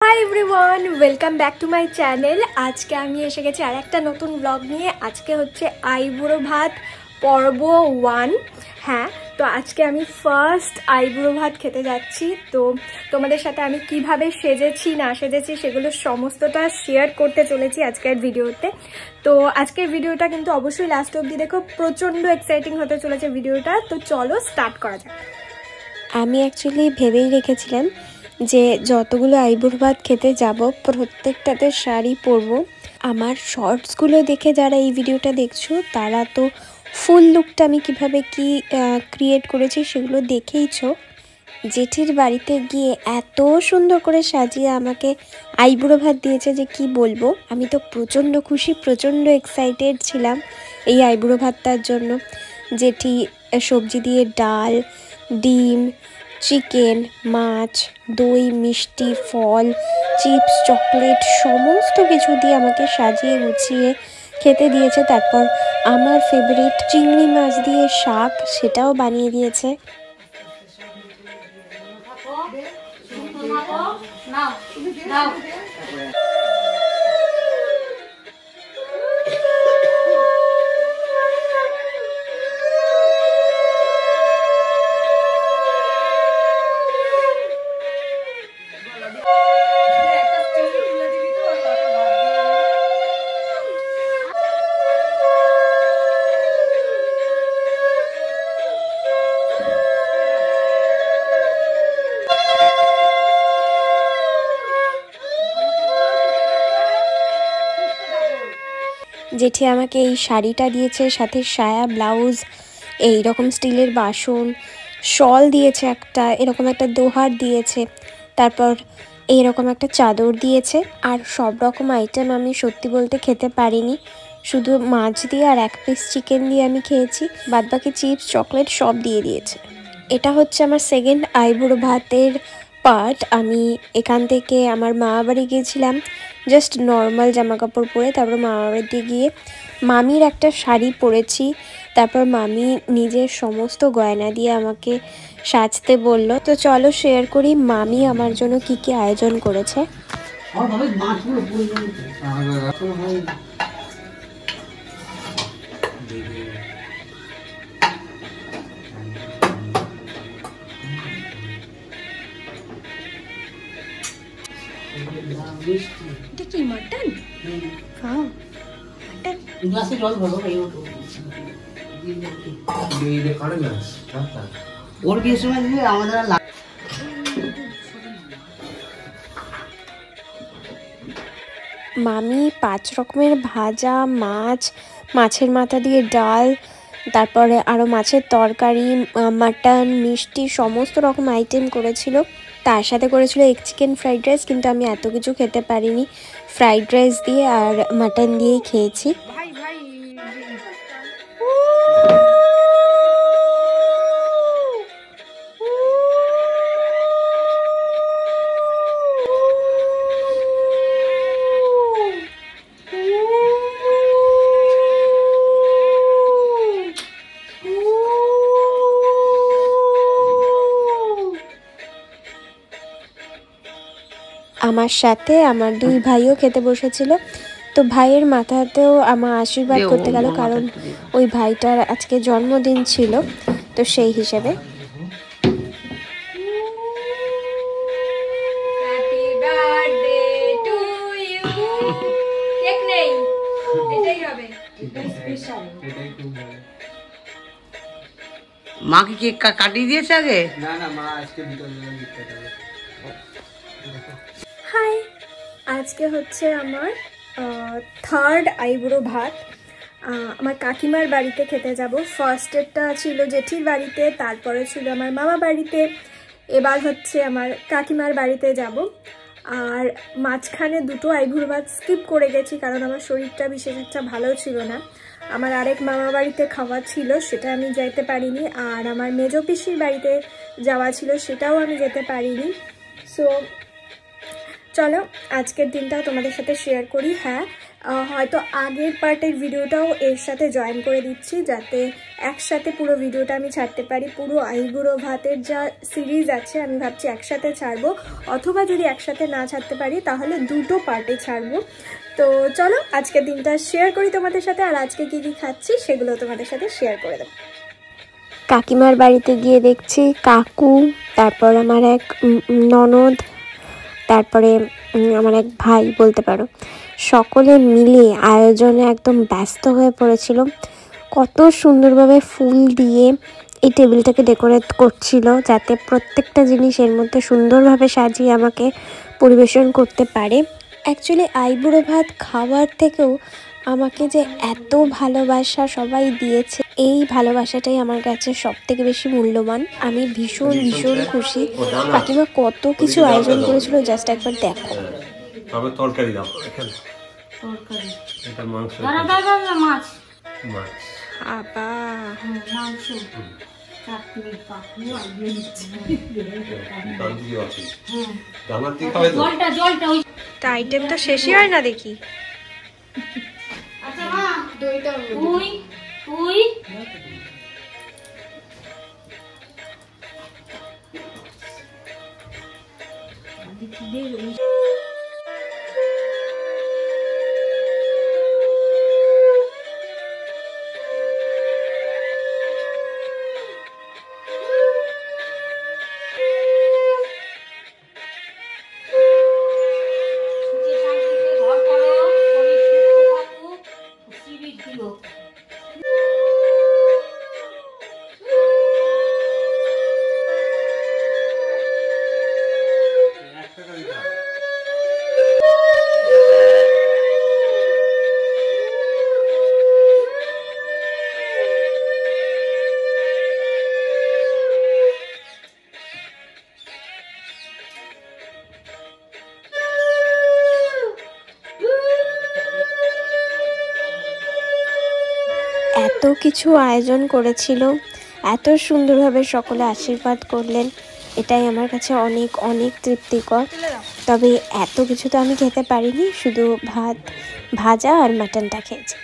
Hi everyone, welcome back to my channel. আজকে আমি এসে গেছি আর একটা নতুন ব্লগ নিয়ে। আজকে হচ্ছে আইবুড়ো ভাত পর্ব 1। হ্যাঁ, তো আজকে আমি ফার্স্ট আইবুড়ো ভাত খেতে যাচ্ছি। তো তোমাদের সাথে আমি কিভাবে সেজেছি না সেজেছি সেগুলো সমস্তটা শেয়ার করতে চলেছি আজকের ভিডিওতে। তো আজকের ভিডিওটা কিন্তু অবশ্যই লাস্ট অবধি দেখো, প্রচণ্ড এক্সাইটিং হতে চলেছে ভিডিওটা। তো চলো স্টার্ট করা যাক। আমি অ্যাকচুয়ালি ভেবেই রেখেছিলাম যে যতগুলো আইবুড়ো ভাত খেতে যাব প্রত্যেকটাতে শাড়ি পরবো। আমার শর্টসগুলো দেখে যারা এই ভিডিওটা দেখছো তারা তো ফুল লুকটা আমি কিভাবে কি ক্রিয়েট করেছি সেগুলো দেখেইছো। জেঠির বাড়িতে গিয়ে এত সুন্দর করে সাজিয়ে আমাকে আইবুড়ো ভাত দিয়েছে যে কি বলবো। আমি তো প্রচণ্ড খুশি, প্রচণ্ড এক্সাইটেড ছিলাম এই আইবুড়ো ভাতটার জন্য। জেঠি সবজি দিয়ে ডাল, ডিম, চিকেন, মাছ, দই, মিষ্টি, ফল, চিপস, চকলেট সমস্ত কিছু দিয়ে আমাকে সাজিয়ে গুছিয়ে খেতে দিয়েছে। তারপর আমার ফেভারিট চিংড়ি মাছ দিয়ে শাক, সেটাও বানিয়ে দিয়েছে। জেঠি আমাকে এই শাড়িটা দিয়েছে, সাথে সায়া, ব্লাউজ, এই রকম স্টিলের বাসন, শল দিয়েছে একটা, এরকম একটা দোহার দিয়েছে, তারপর এইরকম একটা চাদর দিয়েছে। আর সব রকম আইটেম আমি সত্যি বলতে খেতে পারিনি, শুধু মাছ দিয়ে আর এক পিস চিকেন দিয়ে আমি খেয়েছি। বাদবাকি চিপস, চকলেট সব দিয়ে দিয়েছে। এটা হচ্ছে আমার সেকেন্ড আইবুড়ো ভাতের পার্ট। আমি এখান থেকে আমার মামা বাড়ি গিয়েছিলাম জাস্ট নর্মাল জামা কাপড় পরে। তারপর মামা বাড়িতে গিয়ে মামির একটা শাড়ি পরেছি। তারপর মামি নিজের সমস্ত গয়না দিয়ে আমাকে সাজতে বলল। তো চলো শেয়ার করি মামি আমার জন্য কি কি আয়োজন করেছে। এটা কি মাটন? হ্যাঁ, মাটন। গ্লাসে জল ভরো ভাই। ওর বিয়ের সময় দিলে আমাদের মামি 5 রকমের ভাজা মাছ, মাছের মাথা দিয়ে ডাল, তারপরে আরও মাছের তরকারি, মাটন, মিষ্টি সমস্ত রকম আইটেম করেছিল। তার সাথে করেছিল এগ চিকেন ফ্রাইড রাইস, কিন্তু আমি এত কিছু খেতে পারিনি। ফ্রাইড রাইস দিয়ে আর মাটন দিয়েই খেয়েছি। আমার সাথে আমার 2 ভাইও খেতে বসেছিল। তো ভাইয়ের মাথাতেও আমার আশীর্বাদ করতে গেল, কারণ ওই ভাইটার আজকে জন্মদিন ছিল, তো সেই হিসেবে। মা কি কেক কাটিয়ে দিয়েছে আগে? না না, মা আজকে বিকেলবেলা কেক কাটাবে। হাই, আজকে হচ্ছে আমার থার্ড আইবুড়ো ভাত। আমার কাকিমার বাড়িতে খেতে যাব। ফার্স্টেরটা ছিল জেঠির বাড়িতে, তারপরে ছিল আমার মামা বাড়িতে, এবার হচ্ছে আমার কাকিমার বাড়িতে যাব। আর মাঝখানে 2টো আইবুড়ো ভাত স্কিপ করে গেছি, কারণ আমার শরীরটা বিশেষ একটা ভালো ছিল না। আমার আরেক মামা বাড়িতে খাওয়া ছিল, সেটা আমি যেতে পারিনি। আর আমার মেজো পিসির বাড়িতে যাওয়া ছিল, সেটাও আমি যেতে পারিনি। সো চলো আজকের দিনটা তোমাদের সাথে শেয়ার করি। হ্যাঁ, হয়তো আগের পার্টের ভিডিওটাও এর সাথে জয়েন করে দিচ্ছি, যাতে একসাথে পুরো ভিডিওটা আমি ছাড়তে পারি। পুরো আইবুড়ো ভাতের যা সিরিজ আছে আমি ভাবছি একসাথে ছাড়বো, অথবা যদি একসাথে না ছাড়তে পারি তাহলে দুটো পার্টে ছাড়বো। তো চলো আজকের দিনটা শেয়ার করি তোমাদের সাথে, আর আজকে কী কী খাচ্ছি সেগুলো তোমাদের সাথে শেয়ার করে দেবো। কাকিমার বাড়িতে গিয়ে দেখছি কাকু, তারপর আমার এক ননদ, তারপরে আমার এক ভাই বলতে পারো, সকলে মিলে আয়োজনে একদম ব্যস্ত হয়ে পড়েছিল। কত সুন্দরভাবে ফুল দিয়ে এই টেবিলটাকে ডেকোরেট করছিল, যাতে প্রত্যেকটা জিনিস এর মধ্যে সুন্দরভাবে সাজিয়ে আমাকে পরিবেশন করতে পারে। অ্যাকচুয়ালি আইবুড়ো ভাত খাওয়ার থেকেও আমাকে যে এত ভালোবাসা সবাই দিয়েছে, এই ভালোবাসাটাই আমার কাছে সব থেকে বেশি মূল্যবান। আমি ভীষণ ভীষণ খুশি। কাকিমা কত কিছু আয়োজন করেছিল, জাস্ট একবার দেখো। তবে তরকারি দাও এখানে, তরকারি এটা মাংস, মাছ মাছ, আবা মাংস, চাটনি, পাপড়ি, আলু দিচ্ছি। দান্তি আছে, দানাতি খাবে তো। জলটা ওই আইটেম তো শেষই হয় না দেখি। আচ্ছা মা, দইটা তুই ঘর করো, শরীর সুস্থ থাকুক, শিবির দিও। এত কিছু আয়োজন করেছিল, এত সুন্দরভাবে সকলে আশীর্বাদ করলেন, এটাই আমার কাছে অনেক অনেক তৃপ্তিকর। তবে এত কিছু তো আমি খেতে পারিনি, শুধু ভাত, ভাজা আর মাটনটা খেয়েছি।